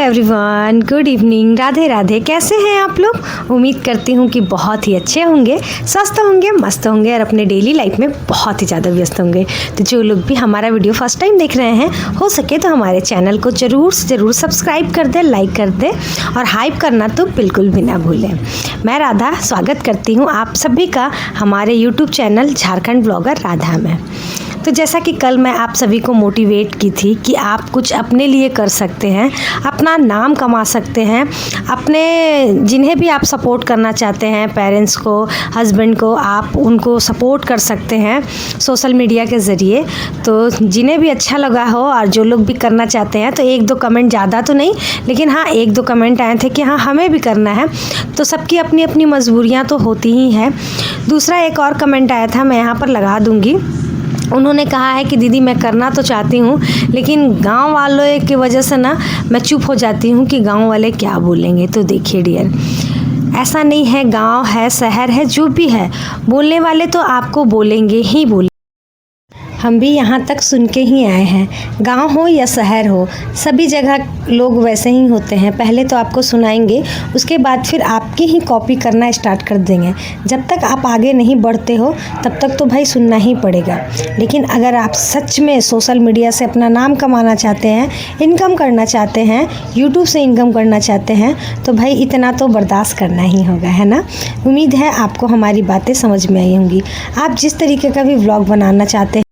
Everyone, good evening, Radhe Radhe. कैसे हैं आप लोग? उम्मीद करती हूँ कि बहुत ही अच्छे होंगे, स्वस्थ होंगे, मस्त होंगे और अपने डेली लाइफ में बहुत ही ज़्यादा व्यस्त होंगे। तो जो लोग भी हमारा वीडियो फर्स्ट टाइम देख रहे हैं, हो सके तो हमारे चैनल को ज़रूर से ज़रूर सब्सक्राइब कर दें, लाइक कर दें और हाइप करना तो बिल्कुल भी ना भूलें। मैं राधा स्वागत करती हूँ आप सभी का हमारे YouTube channel Jharkhand blogger Radha में। तो जैसा कि कल मैं आप सभी को मोटिवेट की थी कि आप कुछ अपने लिए कर सकते हैं, अपना नाम कमा सकते हैं, अपने जिन्हें भी आप सपोर्ट करना चाहते हैं, पेरेंट्स को, हस्बैंड को, आप उनको सपोर्ट कर सकते हैं सोशल मीडिया के ज़रिए। तो जिन्हें भी अच्छा लगा हो और जो लोग भी करना चाहते हैं, तो एक दो कमेंट, ज़्यादा तो नहीं लेकिन हाँ एक दो कमेंट आए थे कि हाँ हमें भी करना है। तो सबकी अपनी अपनी मजबूरियाँ तो होती ही हैं। दूसरा एक और कमेंट आया था, मैं यहाँ पर लगा दूँगी। उन्होंने कहा है कि दीदी मैं करना तो चाहती हूँ लेकिन गांव वालों की वजह से ना मैं चुप हो जाती हूँ कि गांव वाले क्या बोलेंगे। तो देखिए डियर, ऐसा नहीं है, गांव है, शहर है, जो भी है, बोलने वाले तो आपको बोलेंगे ही बोलेंगे। हम भी यहाँ तक सुन के ही आए हैं, गांव हो या शहर हो, सभी जगह लोग वैसे ही होते हैं। पहले तो आपको सुनाएंगे, उसके बाद फिर आपकी ही कॉपी करना स्टार्ट कर देंगे। जब तक आप आगे नहीं बढ़ते हो तब तक तो भाई सुनना ही पड़ेगा। लेकिन अगर आप सच में सोशल मीडिया से अपना नाम कमाना चाहते हैं, इनकम करना चाहते हैं, यूट्यूब से इनकम करना चाहते हैं, तो भाई इतना तो बर्दाश्त करना ही होगा, है ना। उम्मीद है आपको हमारी बातें समझ में आई होंगी। आप जिस तरीके का भी व्लॉग बनाना चाहते हैं,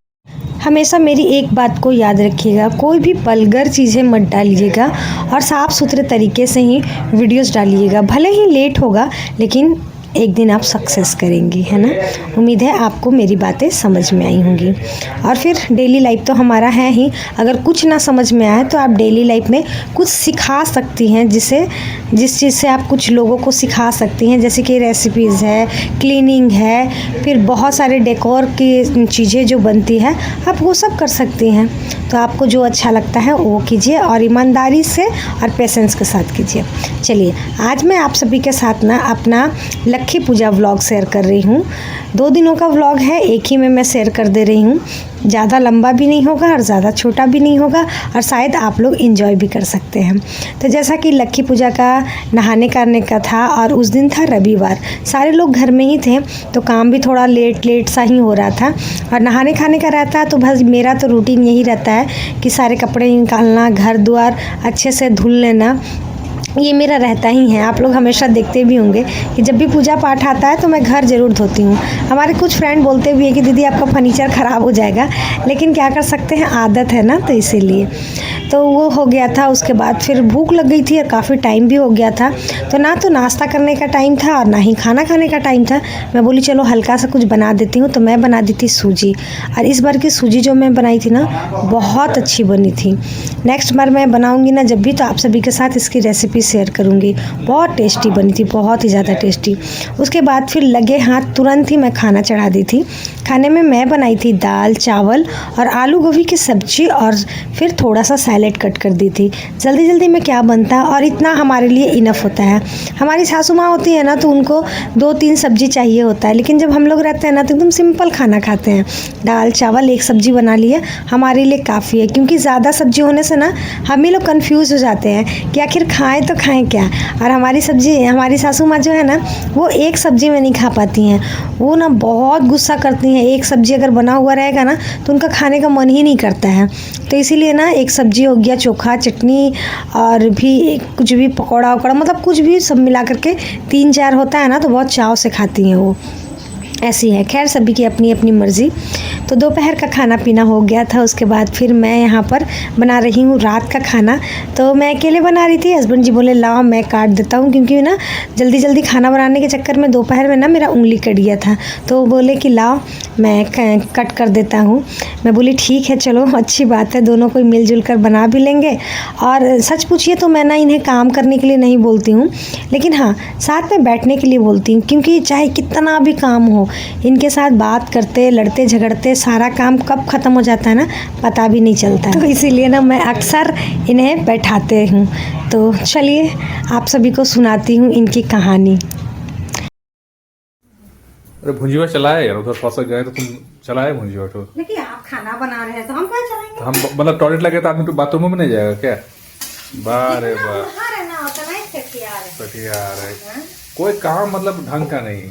हमेशा मेरी एक बात को याद रखिएगा, कोई भी वल्गर चीज़ें मत डालिएगा और साफ़ सुथरे तरीके से ही वीडियोस डालिएगा। भले ही लेट होगा लेकिन एक दिन आप सक्सेस करेंगी, है ना। उम्मीद है आपको मेरी बातें समझ में आई होंगी। और फिर डेली लाइफ तो हमारा है ही, अगर कुछ ना समझ में आए तो आप डेली लाइफ में कुछ सिखा सकती हैं, जिस चीज़ से आप कुछ लोगों को सिखा सकती हैं। जैसे कि रेसिपीज़ है, क्लीनिंग है, फिर बहुत सारे डेकोर की चीज़ें जो बनती है, आप वो सब कर सकती हैं। तो आपको जो अच्छा लगता है वो कीजिए और ईमानदारी से और पेशेंस के साथ कीजिए। चलिए, आज मैं आप सभी के साथ ना अपना लक्खी पूजा व्लॉग शेयर कर रही हूँ। 2 दिनों का व्लॉग है, एक ही में मैं शेयर कर दे रही हूँ। ज़्यादा लंबा भी नहीं होगा और ज़्यादा छोटा भी नहीं होगा और शायद आप लोग एंजॉय भी कर सकते हैं। तो जैसा कि लक्खी पूजा का नहाने करने का था और उस दिन था रविवार, सारे लोग घर में ही थे, तो काम भी थोड़ा लेट सा ही हो रहा था और नहाने खाने का रहता है। तो बस मेरा तो रूटीन यही रहता है कि सारे कपड़े निकालना, घर द्वार अच्छे से धुल लेना, ये मेरा रहता ही है। आप लोग हमेशा देखते भी होंगे कि जब भी पूजा पाठ आता है तो मैं घर ज़रूर धोती हूँ। हमारे कुछ फ्रेंड बोलते भी हैं कि दीदी आपका फर्नीचर ख़राब हो जाएगा, लेकिन क्या कर सकते हैं, आदत है ना, तो इसीलिए। तो वो हो गया था। उसके बाद फिर भूख लग गई थी और काफ़ी टाइम भी हो गया था, तो ना तो नाश्ता करने का टाइम था और ना ही खाना खाने का टाइम था। मैं बोली चलो हल्का सा कुछ बना देती हूँ, तो मैं बना दी थी सूजी। और इस बार की सूजी जो मैं बनाई थी ना, बहुत अच्छी बनी थी। नेक्स्ट बार मैं बनाऊँगी ना जब भी, तो आप सभी के साथ इसकी रेसिपी शेयर करूँगी। बहुत टेस्टी बनी थी, बहुत ही ज़्यादा टेस्टी। उसके बाद फिर लगे हाथ तुरंत ही मैं खाना चढ़ा दी थी। खाने में मैं बनाई थी दाल, चावल और आलू गोभी की सब्जी और फिर थोड़ा सा सैलेड कट कर दी थी। जल्दी जल्दी में क्या बनता है और इतना हमारे लिए इनफ होता है। हमारी सासू माँ होती है ना, तो उनको 2-3 सब्जी चाहिए होता है, लेकिन जब हम लोग रहते हैं ना तो एकदम सिंपल खाना खाते हैं। दाल चावल एक सब्जी बना ली है, हमारे लिए काफ़ी है। क्योंकि ज़्यादा सब्जी होने से ना हम ही लोग कन्फ्यूज़ हो जाते हैं कि आखिर खाएँ तो खाएँ क्या। और हमारी सासू माँ जो है ना, वो एक सब्जी में नहीं खा पाती हैं। वो ना बहुत गुस्सा करती हैं, एक सब्जी अगर बना हुआ रहेगा ना तो उनका खाने का मन ही नहीं करता है। तो इसीलिए ना एक सब्जी हो गया, चोखा, चटनी और भी कुछ भी पकौड़ा वकौड़ा, मतलब कुछ भी सब मिला करके 3-4 होता है ना, तो बहुत चाव से खाती हैं वो। ऐसी है, खैर सभी की अपनी अपनी मर्ज़ी। तो दोपहर का खाना पीना हो गया था। उसके बाद फिर मैं यहाँ पर बना रही हूँ रात का खाना। तो मैं अकेले बना रही थी, हस्बैंड जी बोले लाओ मैं काट देता हूँ, क्योंकि ना जल्दी जल्दी खाना बनाने के चक्कर में दोपहर में ना मेरा उंगली कट गया था। तो वो बोले कि लाओ मैं कट कर देता हूँ। मैं बोली ठीक है, चलो अच्छी बात है, दोनों कोई मिलजुल कर बना भी लेंगे। और सच पूछिए तो मैं ना इन्हें काम करने के लिए नहीं बोलती हूँ, लेकिन हाँ साथ में बैठने के लिए बोलती हूँ। क्योंकि चाहे कितना भी काम हो, इनके साथ बात करते, लड़ते झगड़ते सारा काम कब ख़त्म हो जाता है ना, पता भी नहीं चलता। तो इसीलिए ना मैं अक्सर इन्हें बैठाते हूँ। तो चलिए आप सभी को सुनाती हूँ इनकी कहानी। अरे भुंजीवा चलाए यार, उधर फंस गए तो तुम चलाए भुंजीवा तो। देखिए आप खाना बना रहे हैं तो हम क्या चलाएंगे। हम मतलब टॉयलेट लगे तो आदमी तो बाथरूम में नहीं जाएगा क्या? बारे बा कहाँ रहना होता है सठियार है। कोई काम मतलब ढंग का नहीं।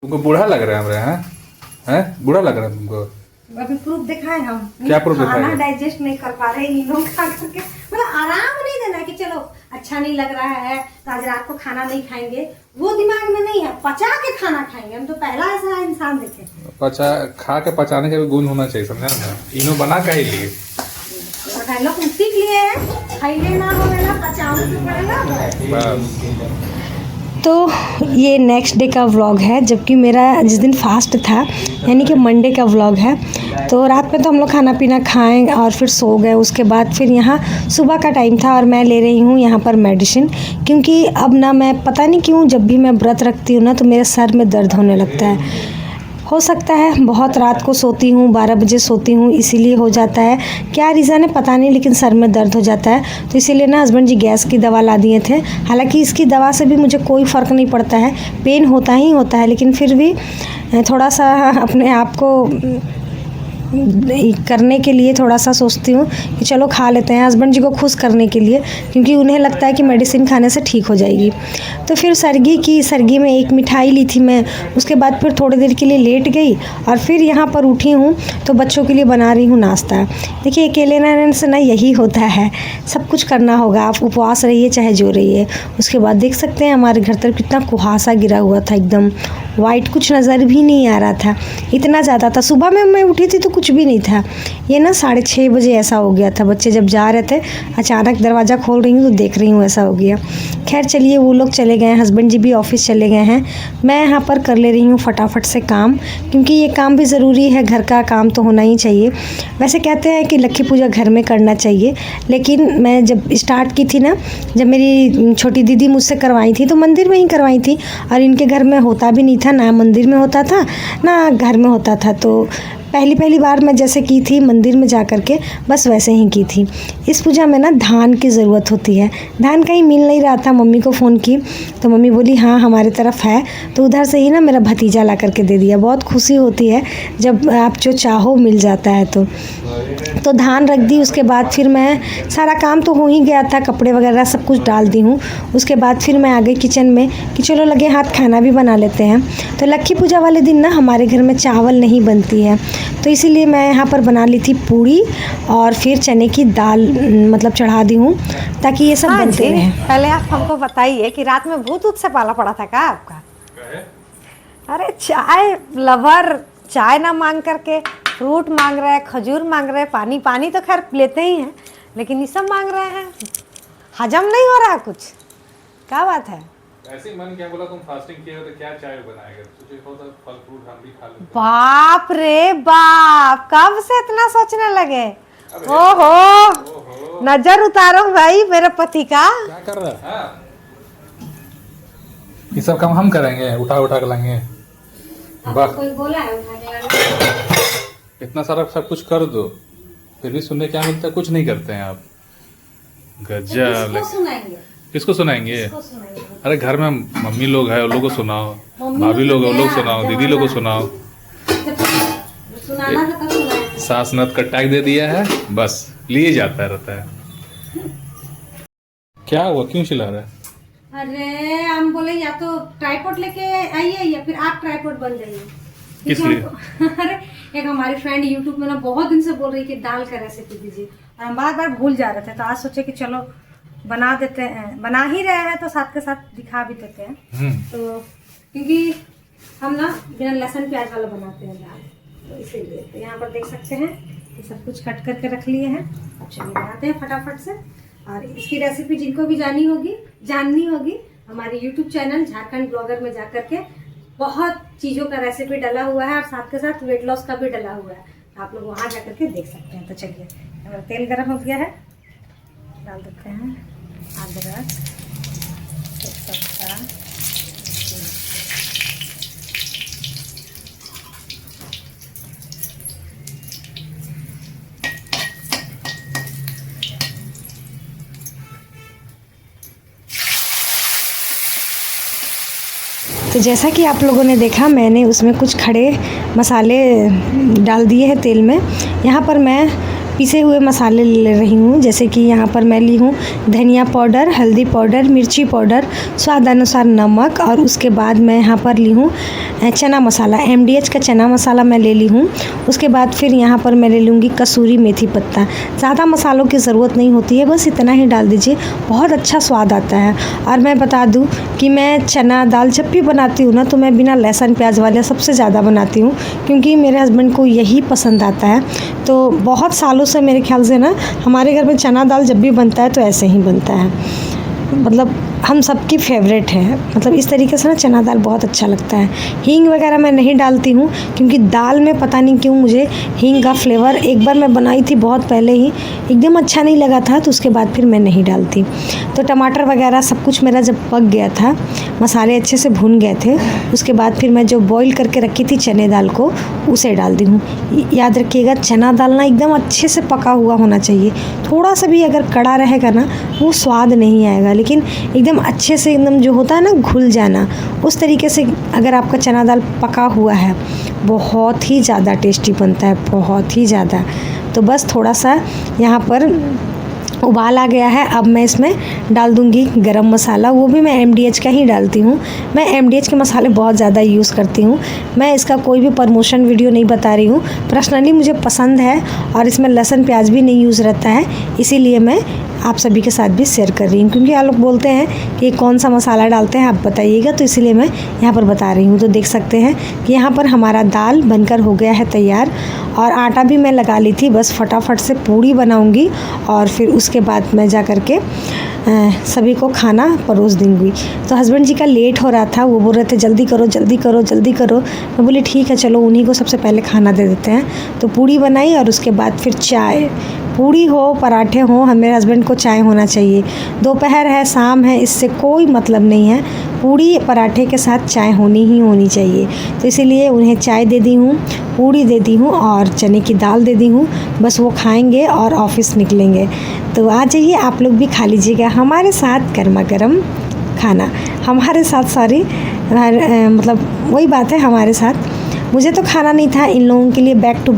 तुमको बूढ़ा लग रहा है हमरे? हैं बूढ़ा लग रहा है तुमको? अभी प्रूफ दिखाए हम। क्या प्रूफ दिखाए? खाना डाइजेस्ट नहीं कर पा रहे इन लोग खा करके, मतलब आराम नहीं देना कि चलो अच्छा नहीं लग रहा है तो आज रात को खाना नहीं खाएंगे, वो दिमाग में नहीं है। पचा के खाना खाएंगे, हम तो पहला ऐसा इंसान देखे। खा के पचाने का भी गुण होना चाहिए, समझा ना? इनो बना का ही लिए लोग सीख लिए हैं, खाइले ना होगा पचाने से पड़ेगा बस। तो ये नेक्स्ट डे का व्लॉग है, जबकि मेरा जिस दिन फास्ट था यानी कि मंडे का व्लॉग है। तो रात में तो हम लोग खाना पीना खाएं और फिर सो गए। उसके बाद फिर यहाँ सुबह का टाइम था और मैं ले रही हूँ यहाँ पर मेडिसिन, क्योंकि अब ना मैं पता नहीं क्यों जब भी मैं व्रत रखती हूँ ना तो मेरे सर में दर्द होने लगता है। हो सकता है बहुत रात को सोती हूँ, 12 बजे सोती हूँ, इसीलिए हो जाता है। क्या रीज़न है पता नहीं, लेकिन सर में दर्द हो जाता है। तो इसीलिए ना हस्बैंड जी गैस की दवा ला दिए थे। हालांकि इसकी दवा से भी मुझे कोई फ़र्क नहीं पड़ता है, पेन होता ही होता है, लेकिन फिर भी थोड़ा सा अपने आप को करने के लिए थोड़ा सा सोचती हूँ कि चलो खा लेते हैं, हस्बैंड जी को खुश करने के लिए, क्योंकि उन्हें लगता है कि मेडिसिन खाने से ठीक हो जाएगी। तो फिर सरगी में एक मिठाई ली थी मैं। उसके बाद फिर थोड़ी देर के लिए लेट गई और फिर यहाँ पर उठी हूँ तो बच्चों के लिए बना रही हूँ नाश्ता। देखिए अकेले रहने से ना यही होता है, सब कुछ करना होगा। आप उपवास रहिए चाहे जो रहिए। उसके बाद देख सकते हैं हमारे घर तरफ कितना कुहासा गिरा हुआ था, एकदम वाइट, कुछ नज़र भी नहीं आ रहा था, इतना ज़्यादा था। सुबह में मैं उठी थी तो कुछ भी नहीं था। ये ना 6:30 बजे ऐसा हो गया था। बच्चे जब जा रहे थे अचानक दरवाज़ा खोल रही हूँ तो देख रही हूँ ऐसा हो गया। खैर चलिए, वो लोग चले गए हैं, हस्बैंड जी भी ऑफिस चले गए हैं। मैं यहाँ पर कर ले रही हूँ फटाफट से काम, क्योंकि ये काम भी ज़रूरी है, घर का काम तो होना ही चाहिए। वैसे कहते हैं कि लक्ष्मी पूजा घर में करना चाहिए, लेकिन मैं जब स्टार्ट की थी ना, जब मेरी छोटी दीदी मुझसे करवाई थी तो मंदिर में ही करवाई थी, और इनके घर में होता भी नहीं था, ना मंदिर में होता था ना घर में होता था। तो पहली बार मैं जैसे की थी मंदिर में जा कर के, बस वैसे ही की थी। इस पूजा में ना धान की ज़रूरत होती है, धान कहीं मिल नहीं रहा था। मम्मी को फ़ोन की तो मम्मी बोली हाँ हमारे तरफ है, तो उधर से ही ना मेरा भतीजा ला करके दे दिया। बहुत खुशी होती है जब आप जो चाहो मिल जाता है। तो धान रख दी। उसके बाद फिर मैं, सारा काम तो हो ही गया था, कपड़े वगैरह सब कुछ डाल दी हूँ। उसके बाद फिर मैं आ गई किचन में कि चलो लगे हाथ खाना भी बना लेते हैं। तो लक्ष्मी पूजा वाले दिन ना हमारे घर में चावल नहीं बनती है, तो इसीलिए मैं यहाँ पर बना ली थी पूड़ी और फिर चने की दाल मतलब चढ़ा दी हूँ, ताकि ये सब बनते रहें। पहले आप हमको बताइए कि रात में भूत ऊत से पाला पड़ा था क्या आपका? अरे चाय लवर, चाय ना मांग करके फ्रूट मांग रहे हैं, खजूर मांग रहे हैं, पानी तो खैर लेते ही हैं, लेकिन ये सब मांग रहे हैं। हजम नहीं हो रहा कुछ, क्या बात है? ऐसे ही मन क्या बोला, तुम फास्टिंग किए हो तो क्या चाय बनाएगा, सोचे हो तो फल फ्रूट हम भी खा लेते। बाप रे बाप, कब से इतना सोचने लगे? ओहो, नजर उतारो भाई मेरे पति का। क्या कर रहा है? ये सब काम हम करेंगे, उठा के लाएंगे। कोई बोला है इतना सारा सब कुछ कर दो, फिर भी सुनने क्या मिलता है? कुछ नहीं करते हैं आप। गजब। किसको सुनाएंगे? अरे घर में मम्मी लोग हैं, उन लोगों को सुनाओ, भाभी लोग हैं, उन लोग सुनाओ, दीदी लोग को सुनाओ। सास नत का टैग दे दिया है, बस लिए जाता रहता है। क्या हुआ, क्यों चिल्ला रहा है? अरे हम बोले या तो ट्राइपॉड लेके आइए या फिर आप ट्राइपॉड बन जाइए। किस लिए? अरे एक हमारी फ्रेंड यूट्यूब में ना बहुत दिन से बोल रही कि दाल का रेसिपी दीजिए, और हम बार भूल जा रहे थे, तो आज सोचे कि चलो बना देते हैं, बना ही रहे हैं तो साथ के साथ दिखा भी देते हैं। तो क्योंकि हम ना बिना लहसुन प्याज वाला बनाते हैं दाल, तो इसीलिए। तो यहाँ पर देख सकते हैं ये सब कुछ कट करके रख लिए हैं। अब चलिए बनाते हैं फटाफट से। और इसकी रेसिपी जिनको भी जाननी होगी हमारे यूट्यूब चैनल झारखंड ब्लॉगर में जा करके बहुत चीज़ों का रेसिपी डला हुआ है, और साथ के साथ वेट लॉस का भी डला हुआ है, आप लोग वहाँ जा करके देख सकते हैं। तो चलिए, हमारा तेल गर्म हो गया है, डाल देते हैं अदरक, तेजपत्ता, तो जैसा कि आप लोगों ने देखा, मैंने उसमें कुछ खड़े मसाले डाल दिए हैं तेल में। यहाँ पर मैं पिसे हुए मसाले ले रही हूँ। जैसे कि यहाँ पर मैं ली हूँ धनिया पाउडर, हल्दी पाउडर, मिर्ची पाउडर, स्वाद अनुसार नमक, और उसके बाद मैं यहाँ पर ली हूँ चना मसाला, MDH का चना मसाला मैं ले ली हूँ। उसके बाद फिर यहाँ पर मैं ले लूँगी कसूरी मेथी पत्ता। ज़्यादा मसालों की ज़रूरत नहीं होती है, बस इतना ही डाल दीजिए, बहुत अच्छा स्वाद आता है। और मैं बता दूँ कि मैं चना दाल जब भी बनाती हूँ ना, तो मैं बिना लहसुन प्याज वाले सबसे ज़्यादा बनाती हूँ, क्योंकि मेरे हस्बैंड को यही पसंद आता है। तो बहुत सालों से मेरे ख्याल से ना हमारे घर में चना दाल जब भी बनता है तो ऐसे ही बनता है, मतलब हम सबकी फेवरेट है। मतलब इस तरीके से ना चना दाल बहुत अच्छा लगता है। हींग वगैरह मैं नहीं डालती हूँ, क्योंकि दाल में पता नहीं क्यों मुझे हींग का फ्लेवर, एक बार मैं बनाई थी बहुत पहले ही, एकदम अच्छा नहीं लगा था, तो उसके बाद फिर मैं नहीं डालती। तो टमाटर वगैरह सब कुछ मेरा जब पक गया था, मसाले अच्छे से भुन गए थे, उसके बाद फिर मैं जो बॉईल करके रखी थी चने दाल को, उसे डाल दी हूँ। याद रखिएगा चना दाल ना एकदम अच्छे से पका हुआ होना चाहिए। थोड़ा सा भी अगर कड़ा रहेगा ना, वो स्वाद नहीं आएगा, लेकिन एकदम अच्छे से एकदम जो होता है ना घुल जाना, उस तरीके से अगर आपका चना दाल पका हुआ है, बहुत ही ज़्यादा टेस्टी बनता है, बहुत ही ज़्यादा। तो बस थोड़ा सा यहाँ पर उबाल आ गया है, अब मैं इसमें डाल दूँगी गरम मसाला, वो भी मैं MDH का ही डालती हूँ। मैं MDH के मसाले बहुत ज़्यादा यूज़ करती हूँ। मैं इसका कोई भी प्रमोशन वीडियो नहीं बता रही हूँ, पर्सनली मुझे पसंद है, और इसमें लहसुन प्याज भी नहीं यूज़ रहता है, इसीलिए मैं आप सभी के साथ भी शेयर कर रही हूँ, क्योंकि आप लोग बोलते हैं कि कौन सा मसाला डालते हैं आप बताइएगा, तो इसीलिए मैं यहाँ पर बता रही हूँ। तो देख सकते हैं कि यहाँ पर हमारा दाल बनकर हो गया है तैयार, और आटा भी मैं लगा ली थी, बस फटाफट से पूड़ी बनाऊँगी, और फिर उसके बाद मैं जा कर के सभी को खाना परोस दूँगी। तो हस्बैंड जी का लेट हो रहा था, वो बोल रहे थे जल्दी करो जल्दी करो जल्दी करो। मैं बोली ठीक है चलो उन्हीं को सबसे पहले खाना दे देते हैं। तो पूड़ी बनाई, और उसके बाद फिर चाय, पूड़ी हो पराठे हो, मेरे हस्बैंड को चाय होना चाहिए। दोपहर है शाम है इससे कोई मतलब नहीं है, पूड़ी पराठे के साथ चाय होनी ही होनी चाहिए। तो इसीलिए उन्हें चाय दे दी हूँ, पूड़ी दे दी हूँ, और चने की दाल दे दी हूँ। बस वो खाएंगे और ऑफिस निकलेंगे। तो आ जाइए आप लोग भी खा लीजिएगा हमारे साथ गर्मा गर्म खाना, हमारे साथ सॉरी मतलब वही बात है हमारे साथ। मुझे तो खाना नहीं था, इन लोगों के लिए बैक टू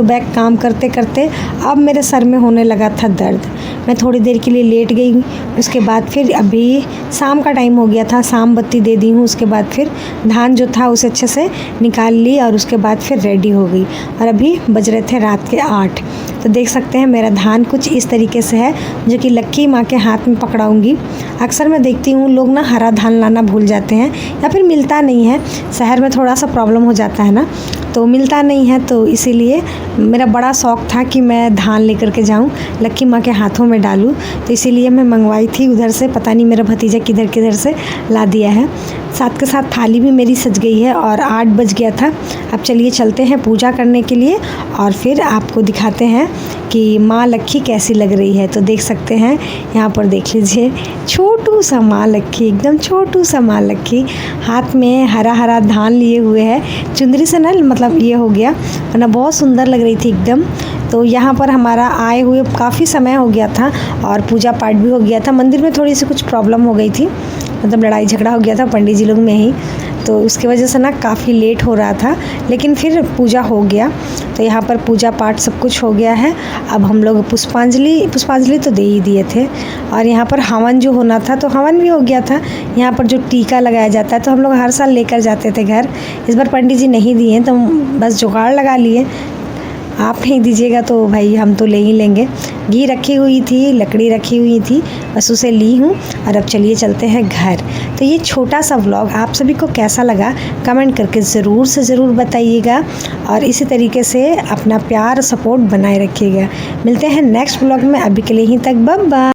बैक काम करते करते अब मेरे सर में होने लगा था दर्द। मैं थोड़ी देर के लिए लेट गई, उसके बाद फिर अभी शाम का टाइम हो गया था, शाम बत्ती दे दी हूँ। उसके बाद फिर धान जो था उसे अच्छे से निकाल ली, और उसके बाद फिर रेडी हो गई, और अभी बज रहे थे रात के 8। तो देख सकते हैं मेरा धान कुछ इस तरीके से है, जो कि लक्की माँ के हाथ में पकड़ाऊँगी। अक्सर मैं देखती हूँ लोग ना हरा धान लाना भूल जाते हैं, या फिर मिलता नहीं है, शहर में थोड़ा सा प्रॉब्लम हो जाता है ना, तो मिलता नहीं है। तो इसीलिए मेरा बड़ा शौक़ था कि मैं धान लेकर के जाऊं, लक्की माँ के हाथों में डालूं। तो इसीलिए मैं मंगवाई थी उधर से, पता नहीं मेरा भतीजा किधर किधर से ला दिया है। साथ के साथ थाली भी मेरी सज गई है, और 8 बज गया था। अब चलिए चलते हैं पूजा करने के लिए, और फिर आपको दिखाते हैं कि माँ लक्की कैसी लग रही है। तो देख सकते हैं यहाँ पर, देख लीजिए छोटू सा माँ लक्की, एकदम छोटू सा माँ लक्की, हाथ में हरा हरा धान लिए हुए है, चुंदरी से ना मतलब ये हो गया, वरना बहुत सुंदर लग रही थी एकदम। तो यहाँ पर हमारा आए हुए काफ़ी समय हो गया था, और पूजा पाठ भी हो गया था। मंदिर में थोड़ी सी कुछ प्रॉब्लम हो गई थी, मतलब लड़ाई झगड़ा हो गया था पंडित जी लोग में ही, तो उसकी वजह से ना काफ़ी लेट हो रहा था, लेकिन फिर पूजा हो गया। तो यहाँ पर पूजा पाठ सब कुछ हो गया है। अब हम लोग पुष्पांजलि तो दे ही दिए थे, और यहाँ पर हवन जो होना था तो हवन भी हो गया था। यहाँ पर जो टीका लगाया जाता है तो हम लोग हर साल लेकर जाते थे घर, इस बार पंडित जी नहीं दिए तो बस जुगाड़ लगा लिए। आप नहीं दीजिएगा तो भाई हम तो ले ही लेंगे। घी रखी हुई थी, लकड़ी रखी हुई थी, बस उसे ली हूँ, और अब चलिए चलते हैं घर। तो ये छोटा सा व्लॉग आप सभी को कैसा लगा कमेंट करके ज़रूर से ज़रूर बताइएगा, और इसी तरीके से अपना प्यार सपोर्ट बनाए रखिएगा। मिलते हैं नेक्स्ट व्लॉग में, अभी के लिए ही तक बाय बाय।